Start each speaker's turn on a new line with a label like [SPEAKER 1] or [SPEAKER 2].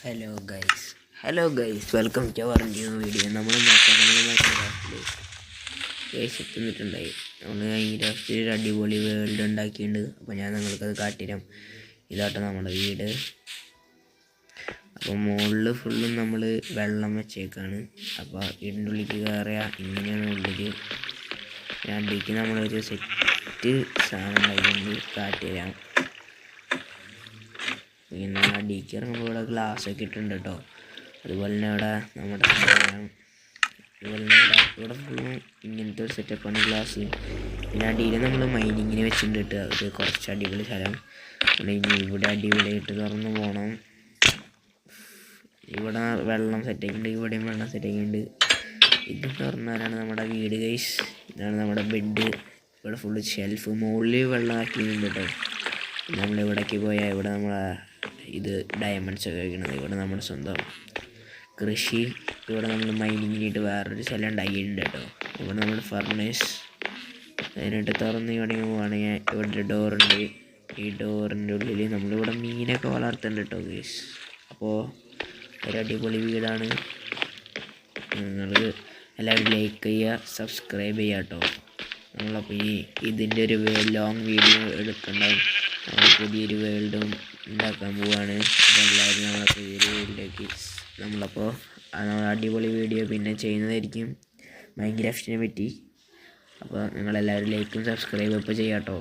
[SPEAKER 1] Hello guys welcome to our new video. നമ്മൾ മൈൻക്രാഫ്റ്റിൽ guys എത്തുന്നിട്ടുണ്ടായി. നമ്മൾ മൈൻക്രാഫ്റ്റിൽ ഒരു അടിപൊളി വേൾഡ് ഉണ്ടാക്കിയിട്ടുണ്ട്. അപ്പോൾ ഞാൻ നിങ്ങൾക്കത് കാട്ടിത്തരാം. ഇതാട്ടോ നമ്മുടെ വീട്. അപ്പോൾ മുകളിൽ ഫുള്ളും നമ്മൾ വെള്ളം വെച്ചേക്കാണ്. അപ്പോൾ വീടിൻ്റെ ഉള്ളിലേക്ക് കയറിയാൽ ഇങ്ങനെയാണ് ഉള്ളിൽ. ഞാൻ അടിക്ക് നമ്മളൊരു സെറ്റ് സാധനം ഉണ്ടാക്കിയിട്ട് കാട്ടിത്തരാം. പിന്നെ അടിക്ക് ഇറങ്ങുമ്പോൾ ഇവിടെ ഗ്ലാസ്സൊക്കെ ഇട്ടിട്ടുണ്ട് കേട്ടോ. അതുപോലെ തന്നെ ഇവിടെ നമ്മുടെ അതുപോലെ തന്നെ ഇവിടെ ഫുള്ളും ഇങ്ങനത്തെ ഒരു സെറ്റപ്പാണ് ഗ്ലാസ്. പിന്നെ അടിയിൽ നമ്മൾ മൈനിങ്ങിന് വെച്ചിട്ടുണ്ട് കേട്ടോ. അത് കുറച്ച് അടിപൊളി സ്ഥലം. ഇനി ഇവിടെ അടിപൊളിയായിട്ട് തുറന്ന് പോകണം. ഇവിടെ വെള്ളം സെറ്റാക്കിയിട്ടുണ്ട്, ഇവിടെയും വെള്ളം സെറ്റാക്കിയിട്ടുണ്ട്. ഇത് തുറന്നാലാണ് നമ്മുടെ വീട് ഗൈസ്. ഇതാണ് നമ്മുടെ ബെഡ്. ഇവിടെ ഫുള്ള് ഷെൽഫ്, മുകളിൽ വെള്ളം ആക്കിയിട്ടുണ്ട് കേട്ടോ. നമ്മളിവിടേക്ക് പോയാൽ ഇവിടെ നമ്മളെ ഇത് ഡയമണ്ട്സ് ഒക്കെ വയ്ക്കണത്. ഇവിടെ നമ്മുടെ സ്വന്തം കൃഷി. ഇവിടെ നമ്മൾ മൈനിങ്ങിനായിട്ട് വേറൊരു സ്ഥലം ഉണ്ടാക്കിയിട്ടുണ്ട് കേട്ടോ. ഇവിടെ നമ്മുടെ ഫർണേസ്. അതിനായിട്ട് തുറന്ന് ഇവിടെ പോവുകയാണെങ്കിൽ ഇവിടെ ഒരു ഡോറുണ്ട്. ഈ ഡോറിൻ്റെ ഉള്ളിൽ നമ്മളിവിടെ മീനൊക്കെ വളർത്തുന്നുണ്ട് കേട്ടോ ഗൈസ്. അപ്പോൾ ഒരു അടിപൊളി വീടാണ്. നിങ്ങൾ എല്ലാവരും ലൈക്ക് ചെയ്യുക, സബ്സ്ക്രൈബ് ചെയ്യുക കേട്ടോ. നമ്മളപ്പോൾ ഇതിൻ്റെ ഒരു ലോങ് വീഡിയോ എടുക്കുന്നുണ്ടാവും. നമ്മൾ പുതിയൊരു വേൾഡും ഉണ്ടാക്കാൻ പോവുകയാണ്. എല്ലാവരും നമ്മളെ പുതിയൊരു വേൾഡിലേക്ക് നമ്മളപ്പോൾ അടിപൊളി വീഡിയോ പിന്നെ ചെയ്യുന്നതായിരിക്കും മൈൻക്രാഫ്റ്റിനെ പറ്റി. അപ്പോൾ നിങ്ങളെല്ലാവരും ലൈക്കും സബ്സ്ക്രൈബും ഇപ്പോൾ ചെയ്യാം കേട്ടോ.